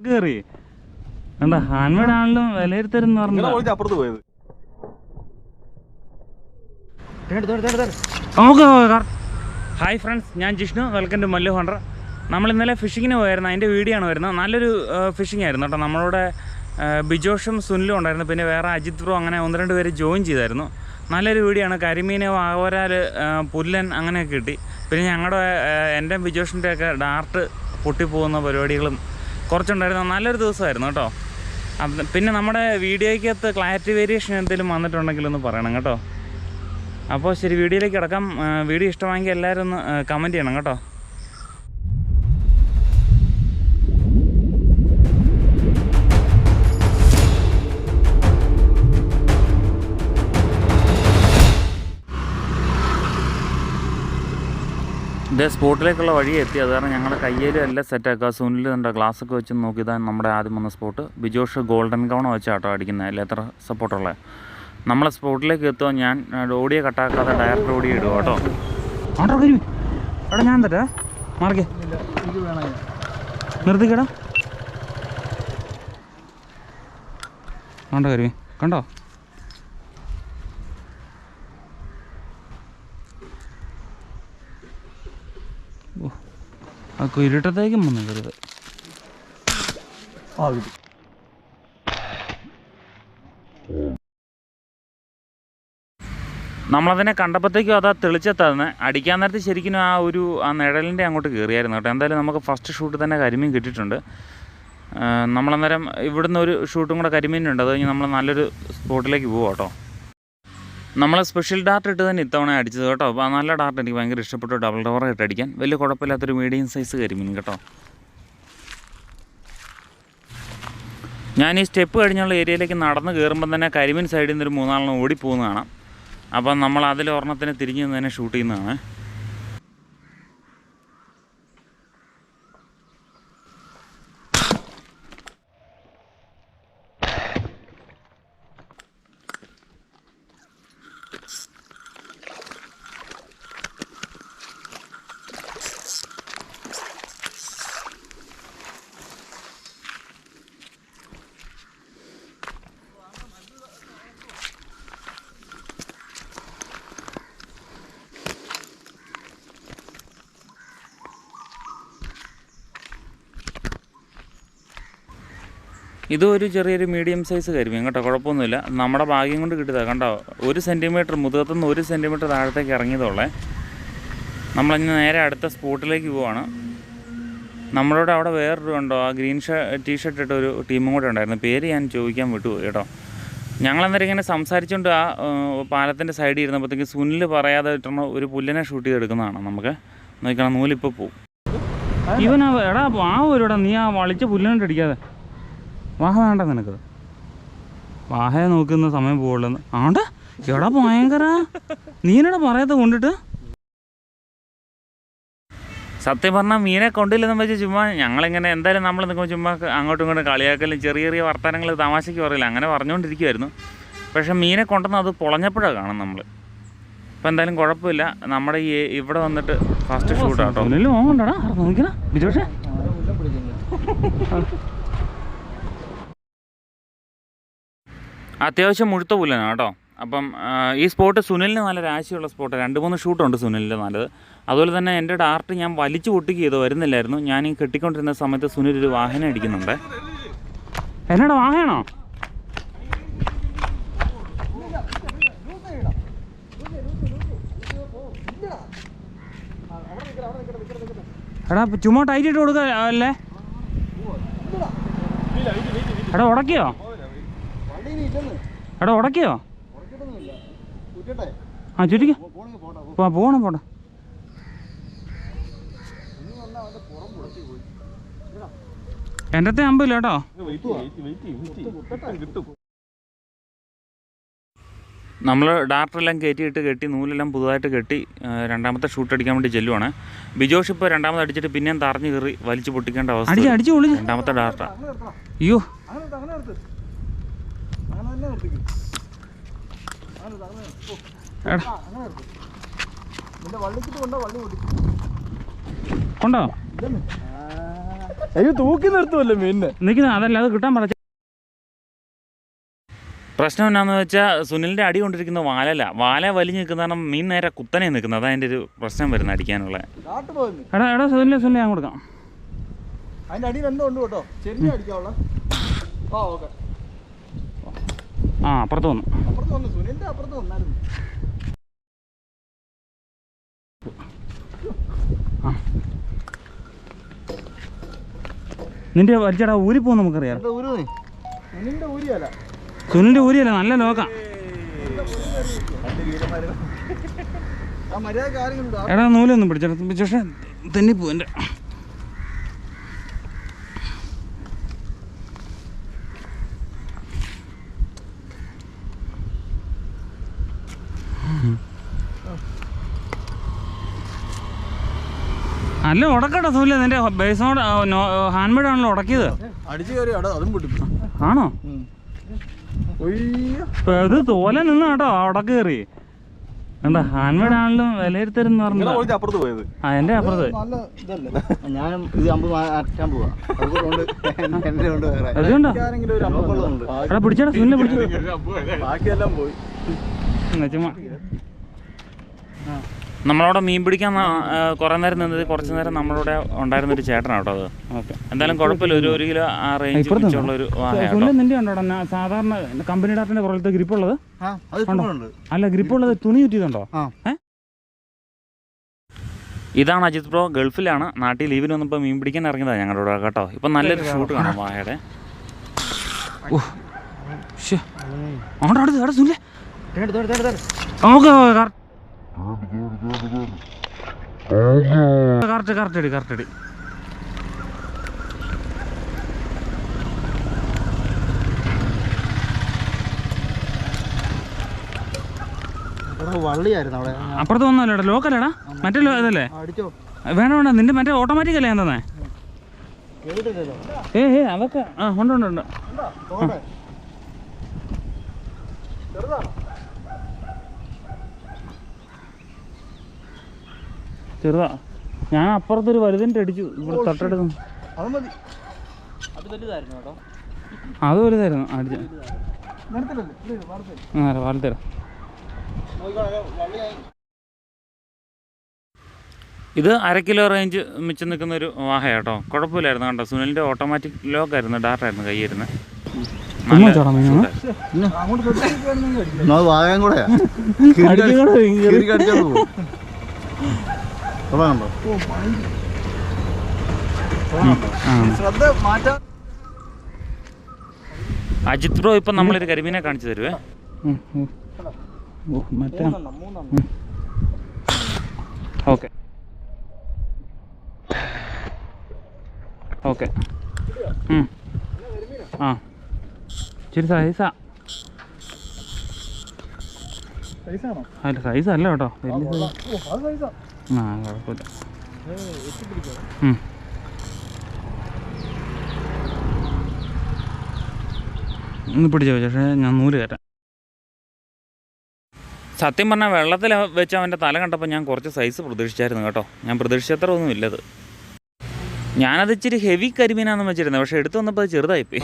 കയറി എന്താ ഹാൻഡ്മെയ്ഡ് ആണെങ്കിലും വിലയിരുത്തരുന്ന് പറഞ്ഞു. അപ്പുറത്ത് പോയത് ഹായ് ഫ്രണ്ട്സ്, ഞാൻ Jishnu. Welcome to Mallu Hunter. നമ്മൾ ഇന്നലെ ഫിഷിങ്ങിന് പോയായിരുന്നു, അതിൻ്റെ വീഡിയോ ആണ് വരുന്നത്. നല്ലൊരു ഫിഷിംഗ് ആയിരുന്നു കേട്ടോ. നമ്മളുടെ ബിജോഷും സുനിലും ഉണ്ടായിരുന്നു, പിന്നെ വേറെ അജിത് ബ്രോ, അങ്ങനെ 1-2 പേര് ജോയിൻ ചെയ്തായിരുന്നു. നല്ലൊരു വീഡിയോ ആണ്. കരിമീൻ, വാവരാൽ, പുല്ലൻ അങ്ങനെയൊക്കെ കിട്ടി. പിന്നെ ഞങ്ങളുടെ എൻ്റെ ബിജോഷിൻ്റെയൊക്കെ ഡാർട്ട് പൊട്ടിപ്പോകുന്ന പരിപാടികളും കുറച്ചുണ്ടായിരുന്നു. നല്ലൊരു ദിവസമായിരുന്നു കേട്ടോ. പിന്നെ നമ്മുടെ വീഡിയോയ്ക്കകത്ത് ക്ലാരിറ്റി വേരിയേഷൻ എന്തെങ്കിലും വന്നിട്ടുണ്ടെങ്കിലൊന്ന് പറയണം കേട്ടോ. അപ്പോൾ ശരി, വീഡിയോയിലേക്ക് കിടക്കാം. വീഡിയോ ഇഷ്ടമായെങ്കിൽ എല്ലാവരും ഒന്ന് കമൻറ്റ് ചെയ്യണം കേട്ടോ. ഇതേ സ്പോട്ടിലേക്കുള്ള വഴി എത്തി. അത് കാരണം ഞങ്ങളുടെ കയ്യിലും എല്ലാം സെറ്റാക്കുക. സുനിൽ എന്താ ഗ്ലാസ്സൊക്കെ വെച്ച് നോക്കിയതാണ് നമ്മുടെ ആദ്യം വന്ന സ്പോട്ട്. ബിജോഷ് ഗോൾഡൻ ഗൗൺ വെച്ചാട്ടോ അടിക്കുന്നത്, ലെതർ സപ്പോർട്ടുള്ളത്. നമ്മളെ സ്പോട്ടിലേക്ക് എത്തുക. ഞാൻ ഓടിയെ കട്ടാക്കാതെ ഡയറക്റ്റ് ഓടി ഇടുക കേട്ടോ. ആട്ടോ കരുവി എടാ, ഞാൻ തരാ മാർക്കേ നിർത്തിക്കടാ. ആണ്ടോ കരുവി കണ്ടോ? ആ ഇരുട്ടത്തേക്കും വന്നു കരുത്. നമ്മളതിനെ കണ്ടപ്പോഴത്തേക്കും അതാ തെളിച്ചെത്താന്ന്. അടിക്കാൻ നേരത്തെ ശരിക്കും ആ നിഴലിൻ്റെ അങ്ങോട്ട് കയറിയായിരുന്നു കേട്ടോ. എന്തായാലും നമുക്ക് ഫസ്റ്റ് ഷൂട്ട് തന്നെ കരിമീൻ കിട്ടിയിട്ടുണ്ട്. നമ്മളന്നേരം ഇവിടുന്ന് ഒരു ഷൂട്ടും കൂടെ കരിമീനുണ്ട്. അത് കഴിഞ്ഞ് നമ്മൾ നല്ലൊരു സ്പോട്ടിലേക്ക് പോകും കേട്ടോ. നമ്മൾ സ്പെഷ്യൽ ഡാർട്ട് ഇട്ട് തന്നെ ഇത്തവണ അടിച്ചത് കേട്ടോ. അപ്പോൾ നല്ല ഡാർട്ട് എനിക്ക് ഭയങ്കര ഇഷ്ടപ്പെട്ടു. ഡബിൾ ഡോർ ഇട്ട് അടിക്കാൻ വലിയ കുഴപ്പമില്ലാത്തൊരു മീഡിയം സൈസ് കരിമീൻ കേട്ടോ. ഞാൻ ഈ സ്റ്റെപ്പ് കഴിഞ്ഞുള്ള ഏരിയയിലേക്ക് നടന്ന് കയറുമ്പം തന്നെ കരിമീൻ സൈഡിൽ നിന്നൊരു 3-4 ഓടിപ്പോകുന്ന കാണാം. അപ്പം നമ്മൾ അതിൽ ഒരെണ്ണത്തിന് തിരിഞ്ഞ് നിന്ന് തന്നെ ഷൂട്ട് ചെയ്യുന്നതാണ്. ഇതൊരു ചെറിയൊരു മീഡിയം സൈസ് കരിമീൻ കേട്ടോ, കുഴപ്പമൊന്നുമില്ല. നമ്മുടെ ഭാഗ്യം കൊണ്ട് കിട്ടിയതാണ് കണ്ടോ. 1 സെൻറ്റിമീറ്റർ മുതുകത്തുനിന്ന് 1 സെൻറ്റിമീറ്റർ താഴത്തേക്ക് ഇറങ്ങിയതുള്ളേ. നമ്മളിന്ന് നേരെ അടുത്ത സ്പോട്ടിലേക്ക് പോവാണ്. നമ്മളോട് അവിടെ വേറൊരു ഉണ്ടോ, ആ ഗ്രീൻ ടീഷർട്ട് ഇട്ട ഒരു ടീമും കൂടെ ഉണ്ടായിരുന്നു. പേര് ഞാൻ ചോദിക്കാൻ വിട്ടുപോയി കേട്ടോ. ഞങ്ങളന്നേരം ഇങ്ങനെ സംസാരിച്ചുകൊണ്ട് ആ പാലത്തിൻ്റെ സൈഡിൽ ഇരുന്നപ്പോഴത്തേക്ക് സുനിൽ പറയാതെ ഇട്ടണ ഒരു പുല്ലിനെ ഷൂട്ട് ചെയ്തെടുക്കുന്നതാണ്. നമുക്ക് നോക്കണം, നൂലിപ്പോൾ പോവും. ഇവനാ എടാ ആ ഒരുടാ, നീ ആ വളിച്ച പുല്ലിനോട്ട് അടിക്കാതെ. വാഹ വേണ്ട നിനക്ക്, വാഹയെ നോക്കുന്ന സമയം പോവുള്ളൂ. ആണ്ട എടാ ഭയങ്കര, നീനടാ പറയാത്ത കൊണ്ടിട്ട്. സത്യം പറഞ്ഞാൽ മീനെ കൊണ്ടില്ലെന്ന് വെച്ചാൽ ചുമ്മാ ഞങ്ങളിങ്ങനെ എന്തായാലും നമ്മൾ നിൽക്കുമ്പോൾ ചുമ്മാ അങ്ങോട്ടും ഇങ്ങോട്ടും കളിയാക്കലും ചെറിയ ചെറിയ വർത്തമാനങ്ങൾ തമാശയ്ക്ക് പറയില്ല, അങ്ങനെ പറഞ്ഞുകൊണ്ടിരിക്കുമായിരുന്നു. പക്ഷേ മീനെ കൊണ്ടുവന്ന് അത് പൊളഞ്ഞപ്പോഴാണ് കാണും നമ്മൾ. അപ്പോൾ എന്തായാലും കുഴപ്പമില്ല. നമ്മുടെ ഈ ഇവിടെ വന്നിട്ട് ഫസ്റ്റ് ഷൂട്ടാട്ടോ. ഓണ്ടടാ നോക്കിക്കണ ബിജോഷേ. അത്യാവശ്യം മുഴുത്ത പുല്ലാണ് കേട്ടോ. അപ്പം ഈ സ്പോട്ട് സുനിലിന് നല്ല രാശിയുള്ള സ്പോട്ട്. 2-3 ഷൂട്ടുണ്ട് സുനിലിൻ്റെ നല്ലത്. അതുപോലെ തന്നെ എൻ്റെ ഡാർട്ട് ഞാൻ വലിച്ചു പൊട്ടിക്ക് ചെയ്തോ വരുന്നില്ലായിരുന്നു. ഞാൻ ഈ കെട്ടിക്കൊണ്ടിരുന്ന സമയത്ത് സുനിൽ ഒരു വാഹനം അടിക്കുന്നുണ്ട്. എന്നോട് വാഹനോ എടാ, ചുമ്മാ ടൈറ്റ് ഇട്ട് കൊടുക്കുക അല്ലേ. എടാ ഉടക്കിയോ, എടാ ഉടക്കിയോ? ആ ചുറ്റിക്കോ, പോകണം പോട്ടെ. എൻ്റെ 50 കേട്ടോ. നമ്മൾ ഡാർട്ടെല്ലാം കെട്ടി നൂലെല്ലാം പുതുതായിട്ട് കെട്ടി രണ്ടാമത്തെ ഷൂട്ട് അടിക്കാൻ വേണ്ടി ചെല്ലുവാണ്. ബിജോഷ് ഇപ്പോൾ രണ്ടാമത് അടിച്ചിട്ട് പിന്നെയും തറഞ്ഞു കയറി വലിച്ചു പൊട്ടിക്കേണ്ട അവസ്ഥ. രണ്ടാമത്തെ ഡാർട്ടാ. അയ്യോ കൊണ്ടോ അയ്യോ തൂക്കി നിർത്തുമല്ലോ മീനിനെ. നിൽക്കുന്ന അതല്ല, അത് കിട്ടാൻ പറ. പ്രശ്നം എന്നാന്ന് വെച്ചാൽ സുനിലിൻ്റെ അടി കൊണ്ടിരിക്കുന്ന വാലല്ല. വാല വലിഞ്ഞ് നിൽക്കുന്ന കാരണം മീൻ നേരെ കുത്തനെ നിൽക്കുന്നത്. അതതിൻ്റെ ഒരു പ്രശ്നം വരുന്നത് അടിക്കാനുള്ള. എടാ സുനിലെ ഞാൻ കൊടുക്കാം. അതിൻ്റെ അടി വെന്തമുണ്ട് കേട്ടോ. ചെറിയ അടിക്കാവുള്ള. അപ്പുറത്ത് വന്നു. സുനിലിൻ്റെ അപ്പുറത്ത് വന്നായിരുന്നു. നിന്റെ വലിച്ചടാ ഊരിപ്പോ നമുക്കറിയാം. സുനിലിന്റെ ഊരിയല്ല, നല്ല ലോക്ക. എടാ നൂലൊന്നും പിടിച്ചോ, പക്ഷേ തെന്നിപ്പോ എൻ്റെ. അല്ല ഉടക്കട്ടെ സൂര്യ, നിന്റെ ബേസോട് ഹാൻഡ് മെയ്ഡ് ആണല്ലോ ഉടക്കിയത്. ആണോ? ഇത് തോല നിന്ന് കേട്ടോ ഉടക്ക് കയറി. എന്താ ഹാൻഡ് മെയ്ഡ് ആണെങ്കിലും വിലയിരുത്തരുന്ന് പറഞ്ഞു. എന്റെ അപ്പുറത്ത് അതുകൊണ്ടോ എടാ പിടിച്ചടാ സുനിലെ പിടിച്ചു. ചുമ്മാ നമ്മളവിടെ മീൻ പിടിക്കാൻ കുറേ നേരം നിന്നത്, കുറച്ച് നേരം നമ്മളവിടെ ഉണ്ടായിരുന്നൊരു ചേട്ടനാണ് കേട്ടോ. അത് ഓക്കെ, എന്തായാലും കുഴപ്പമില്ല. ഒരു കിലോ ആ റേഞ്ച് ഉള്ള ഒരു നിന്റെ ഉണ്ടോ സാധാരണ കമ്പനി ഡാറ്റിന്റെ പുറത്തെ ഗ്രിപ്പുള്ളത്? അല്ല, ഗ്രിപ്പുള്ളത് തുണി ചുറ്റിയതുണ്ടോ? ഇതാണ് അജിത് ബ്രോ, ഗൾഫിലാണ്. നാട്ടിൽ ലീവിന് വന്നപ്പോൾ മീൻ പിടിക്കാൻ ഇറങ്ങിയതാണ് ഞങ്ങളുടെ കൂടെ കേട്ടോ. ഇപ്പം നല്ലൊരു ഷൂട്ട് കാണാം വാഹയുടെ. കറക്റ്റ് അടി. അപ്പുറത്ത് വന്നല്ലേടാ, ലോക്കല്ലേടാ, മറ്റേ ഇതല്ലേ? വേണ്ട, നിന്റെ മറ്റേ ഓട്ടോമാറ്റിക് അല്ലേ എന്താ? അതൊക്കെ ഉണ്ട്. ചെറുതാ. ഞാൻ അപ്പുറത്തൊരു വലുതിൻ്റെ അടിച്ചു, ഇവിടെ തൊട്ടടുത്ത്. അത് വലുതായിരുന്നു അടിച്ച. വാലത്തരാ. ഇത് 1/2 കിലോ റേഞ്ച് മിച്ചം നിൽക്കുന്ന ഒരു വാഹ കേട്ടോ. കുഴപ്പമില്ലായിരുന്നു കേട്ടോ. സുനിലിൻ്റെ ഓട്ടോമാറ്റിക് ലോക്കായിരുന്നു, ഡാർട്ടായിരുന്നു കയ്യിരുന്നത്. അജിത് ബ്രോ ഇപ്പം നമ്മളൊരു കരിമീനെ കാണിച്ചു തരുവേ. Okay okay. ഇച്ചിരി സൈസാ. അല്ല സൈസല്ല കേട്ടോ, വലിയ സൈസ്. കുഴപ്പമില്ല. ഒന്ന് പിടിച്ചോ, പക്ഷേ ഞാൻ നൂല് കയറ്റാം. സത്യം പറഞ്ഞാൽ വെള്ളത്തിൽ വെച്ച് അവൻ്റെ തല കണ്ടപ്പോൾ ഞാൻ കുറച്ച് സൈസ് പ്രതീക്ഷിച്ചായിരുന്നു കേട്ടോ. ഞാൻ പ്രതീക്ഷിച്ചത്ര ഒന്നും ഇല്ലത്. ഞാനത് ഇച്ചിരി ഹെവി കരിമീനാണെന്ന് വെച്ചിരുന്നത്, പക്ഷെ എടുത്തു വന്നപ്പോൾ അത് ചെറുതായിപ്പോയി.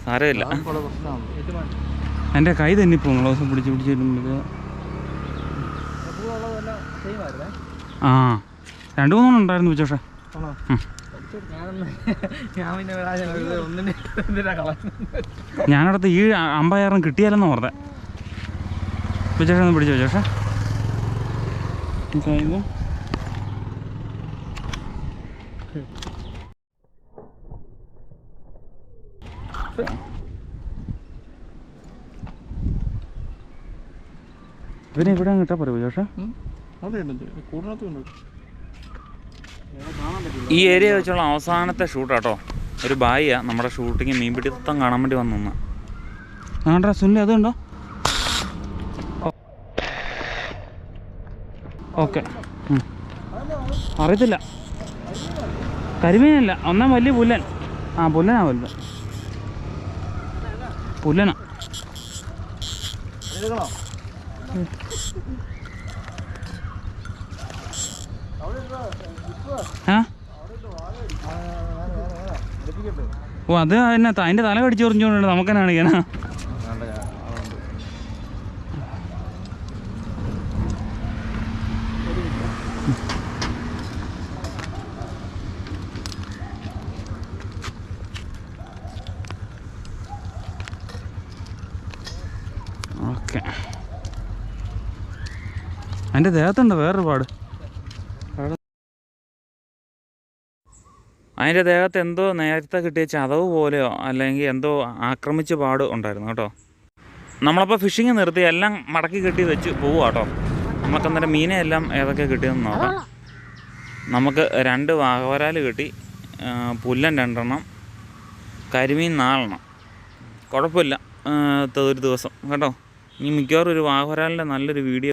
സാരമില്ല. എൻ്റെ കൈ തന്നിപ്പോ ദിവസം പിടിച്ച് വരുമ്പോൾ 2-3 ഉണ്ടായിരുന്നു പക്ഷേ. ഞാനടുത്ത് ഈ 50,000 കിട്ടിയാലെന്ന് ഓർത്തെ. വിചേഷ ഒന്ന് പിടിച്ചു വിചേഷ. ഇവനെ ഇവിടെ കിട്ടാൻ പറയൂ വിചേഷ. ഈ ഏരിയ വെച്ചുള്ള അവസാനത്തെ ഷൂട്ടാട്ടോ. ഒരു ബായിയാ നമ്മുടെ ഷൂട്ടിങ് മീൻ പിടുത്തം കാണാൻ വേണ്ടി വന്നു. ആണ്ടാ സുനിൽ അതുണ്ടോ? ഓക്കെ, അറിയത്തില്ല. കരിമീനല്ല, ഒന്നാം വലിയ പുല്ലൻ. പുല്ലനാ വലുത്. പുല്ലനാ. പഠിപ്പിക്കട്ടെ. ഓ അത് തന്നെ അതിൻ്റെ തല കടിച്ച് ചൊറിഞ്ഞോണ്ട് നമുക്ക് തന്നെ കാണിക്കാനാ. വേണ്ട, അതുണ്ട്. ഓക്കെ, അതിൻ്റെ ദേഹത്തുണ്ട് വേറൊരു പാട്. അതിൻ്റെ ദേഹത്ത് എന്തോ നേരത്തെ കിട്ടിയ ചതവ് പോലെയോ അല്ലെങ്കിൽ എന്തോ ആക്രമിച്ച പാട് ഉണ്ടായിരുന്നു കേട്ടോ. നമ്മളപ്പോൾ ഫിഷിങ് നിർത്തി എല്ലാം മടക്കി കെട്ടി വെച്ച് പോവുക കേട്ടോ. നമുക്ക് അന്നേരം മീനെ എല്ലാം ഏതൊക്കെ കിട്ടിയെന്ന് നോക്കാം. നമുക്ക് 2 വാഗവരാൽ കിട്ടി, പുല്ലൻ 2 എണ്ണം, കരിമീൻ 4 എണ്ണം. കുഴപ്പമില്ല ഒരു ദിവസം കേട്ടോ. ഇനി മിക്കവാറും ഒരു വാഗവരാലിൻ്റെ നല്ലൊരു വീഡിയോ